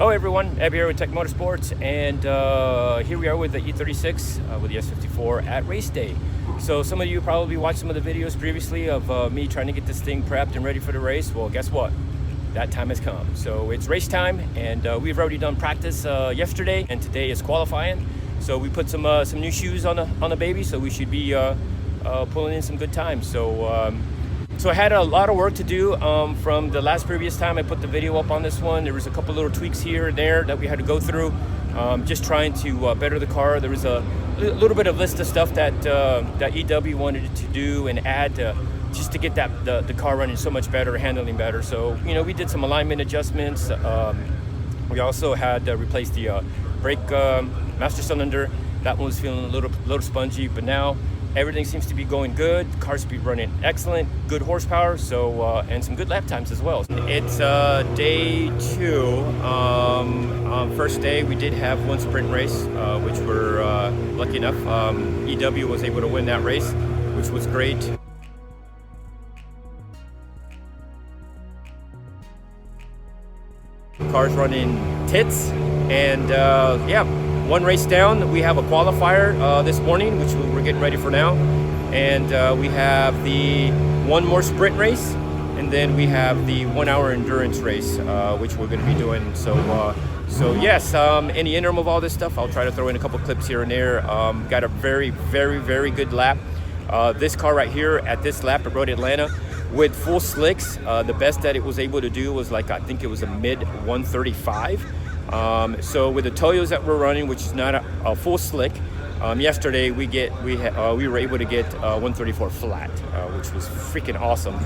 Hello everyone, Eb here with Tech Motorsports, and here we are with the E36 with the S54 at race day. So some of you probably watched some of the videos previously of me trying to get this thing prepped and ready for the race. Well, guess what? That time has come. So it's race time, and we've already done practice yesterday, and today is qualifying. So we put some new shoes on the baby, so we should be pulling in some good times. So I had a lot of work to do from the previous time I put the video up on this one. There was a couple little tweaks here and there that we had to go through, just trying to better the car. There was a little bit of list of stuff that EW wanted to do and add just to get the car running so much better, handling better. So, you know, we did some alignment adjustments. We also had replaced the brake master cylinder. That one was feeling a little spongy, but now everything seems to be going good. The car should be running excellent, good horsepower, so and some good lap times as well. It's day 2. First day we did have one sprint race, which we're lucky enough. EW was able to win that race, which was great. Car's running tits, and yeah. One race down, we have a qualifier this morning, which we're getting ready for now. And we have the one more sprint race, and then we have the 1 hour endurance race, which we're gonna be doing. So yes, in the interim of all this stuff, I'll try to throw in a couple clips here and there. Got a very good lap. This car right here at this lap at Road Atlanta with full slicks, the best that it was able to do was I think it was a mid 135. So with the Toyos that we're running, which is not a full slick, yesterday we were able to get 134 flat, which was freaking awesome.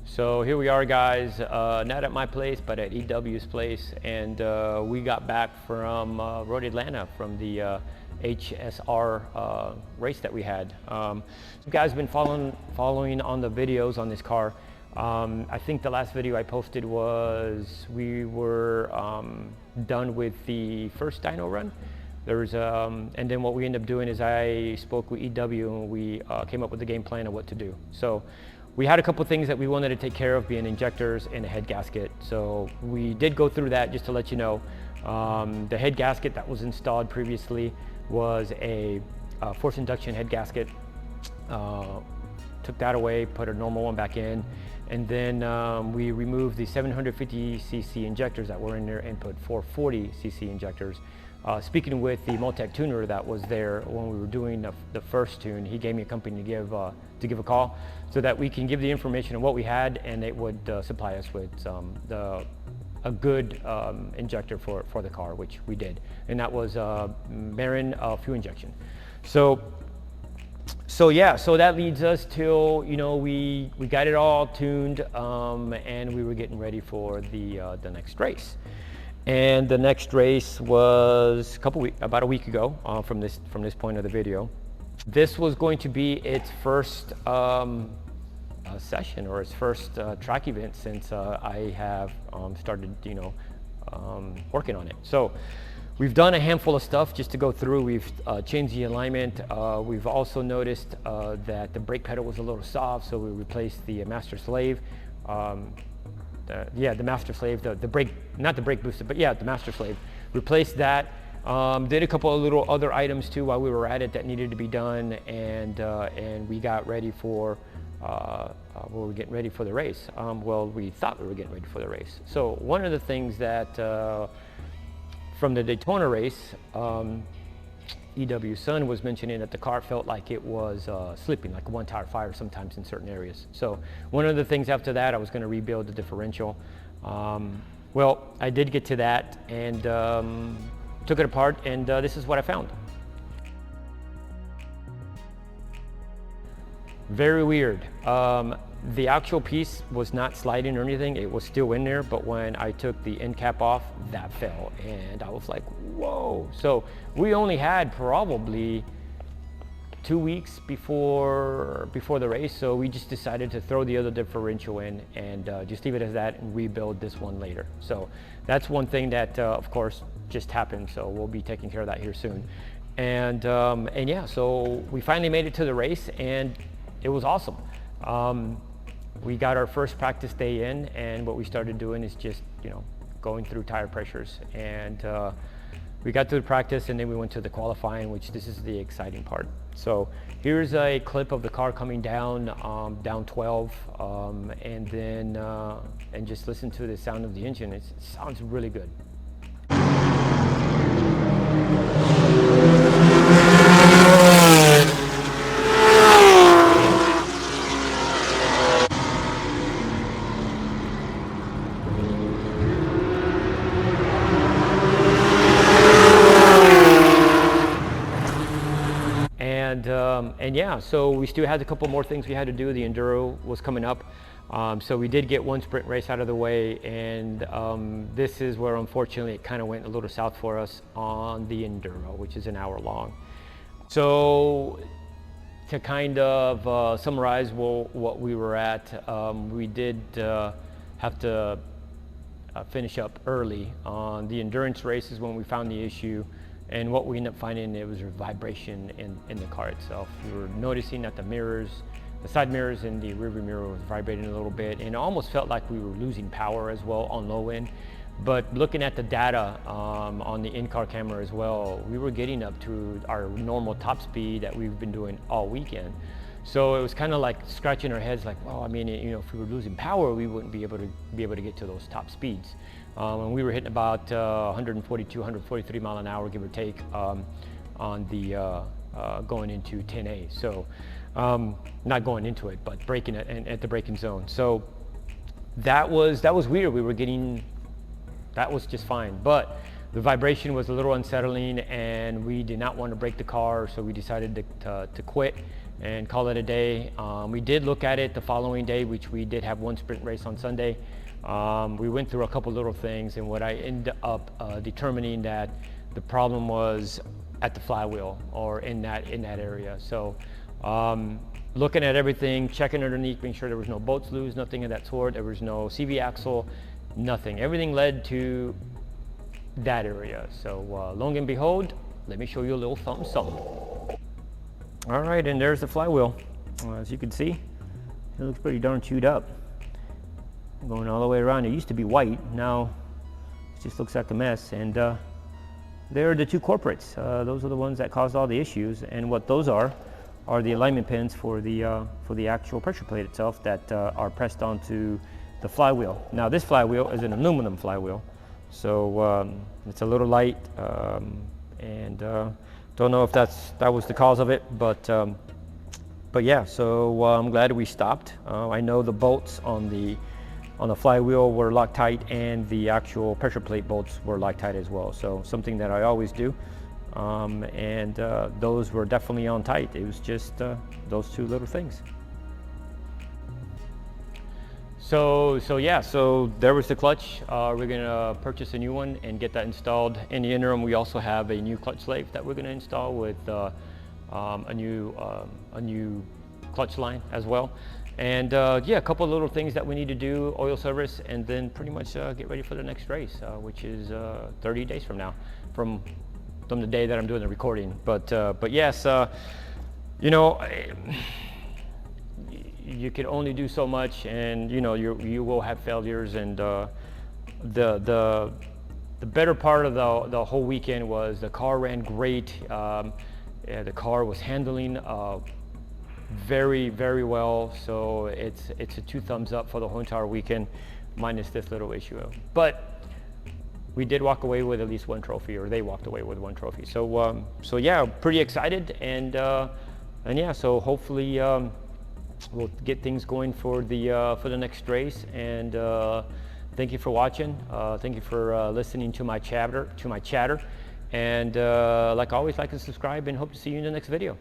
So here we are, guys, not at my place, but at EW's place, and we got back from Road Atlanta from the HSR race that we had. You guys have been following on the videos on this car. I think the last video I posted was we were done with the first dyno run. And then what we ended up doing is I spoke with EW and we came up with the game plan of what to do. So we had a couple things that we wanted to take care of, being injectors and a head gasket. So we did go through that, just to let you know. The head gasket that was installed previously was a forced induction head gasket. Took that away, put a normal one back in, and then we removed the 750cc injectors that were in there and put 440cc injectors. Speaking with the Motec tuner that was there when we were doing the first tune, he gave me a company to give a call so that we can give the information on what we had, and it would supply us with a good injector for the car, which we did, and that was Marin fuel injection. So So yeah, so that leads us till, you know, we got it all tuned, and we were getting ready for the next race. And the next race was about a week ago, from this point of the video. This was going to be its first session, or its first track event since I have started, you know, working on it. So we've done a handful of stuff just to go through. We've changed the alignment. We've also noticed that the brake pedal was a little soft, so we replaced the master slave. The master slave, the brake, not the brake booster, but yeah, the master slave. Replaced that. Did a couple of little other items too while we were at it that needed to be done, and we got ready for, we were getting ready for the race. Well, we thought we were getting ready for the race. So one of the things that from the Daytona race, EW's son was mentioning that the car felt like it was slipping, like a one-tire fire sometimes in certain areas. So one of the things after that, I was going to rebuild the differential. Well, I did get to that and took it apart, and this is what I found. Very weird. The actual piece was not sliding or anything. It was still in there, but when I took the end cap off, that fell, and I was like, whoa. So we only had probably 2 weeks before the race, so we just decided to throw the other differential in and just leave it as that and rebuild this one later. So that's one thing that of course just happened, so we'll be taking care of that here soon. And yeah, so we finally made it to the race, and it was awesome. We got our first practice day in, and what we started doing is just, you know, going through tire pressures, and we got to the practice, and then we went to the qualifying, which this is the exciting part. So here's a clip of the car coming down, down 12, and then and just listen to the sound of the engine. It sounds really good. And yeah, so we still had a couple more things we had to do. The Enduro was coming up. So we did get one sprint race out of the way, and this is where unfortunately it kind of went a little south for us on the Enduro, which is an hour long. So to kind of summarize what we were at, we did have to finish up early on the endurance races when we found the issue. And what we ended up finding, it was a vibration in the car itself. We were noticing that the mirrors, the side mirrors and the rearview mirror was vibrating a little bit, and it almost felt like we were losing power as well on low end. But looking at the data on the in-car camera as well, we were getting up to our normal top speed that we've been doing all weekend. So it was kind of like scratching our heads like, well, I mean, you know, if we were losing power, we wouldn't be able to get to those top speeds. And we were hitting about 142, 143 mile an hour, give or take, on the going into 10A. So not going into it, but braking it at the braking zone. So that was weird. We were getting, that was just fine, but the vibration was a little unsettling, and we did not want to break the car, so we decided to quit and call it a day. We did look at it the following day, which we did have one sprint race on Sunday. We went through a couple little things, and what I ended up determining that the problem was at the flywheel, or in that area. So looking at everything, checking underneath, making sure there was no bolts loose, nothing of that sort. There was no CV axle, nothing. Everything led to that area. So long and behold, let me show you a little something. All right, and there's the flywheel. As you can see, it looks pretty darn chewed up. Going all the way around. It used to be white, now it just looks like a mess. And there are the two corporates. Those are the ones that caused all the issues, and what those are the alignment pins for the actual pressure plate itself that are pressed onto the flywheel. Now this flywheel is an aluminum flywheel, so it's a little light, and don't know if that was the cause of it, but yeah. So I'm glad we stopped. I know the bolts on the flywheel were Loctite, and the actual pressure plate bolts were Loctite as well. So something that I always do. and those were definitely on tight. It was just those two little things. So there was the clutch. We're gonna purchase a new one and get that installed. In the interim, we also have a new clutch slave that we're gonna install with a new clutch line as well. And yeah, a couple of little things that we need to do, oil service, and then pretty much get ready for the next race, which is 30 days from now, from the day that I'm doing the recording. But yes, you know, you can only do so much, and you know you will have failures. And the better part of the whole weekend was the car ran great. The car was handling very, very well. So it's a 2 thumbs up for the whole entire weekend, minus this little issue. But we did walk away with at least 1 trophy, or they walked away with 1 trophy. So yeah, pretty excited, and yeah, so hopefully we'll get things going for the next race. And thank you for watching. Thank you for listening to my chatter. And like always, like and subscribe, and hope to see you in the next video.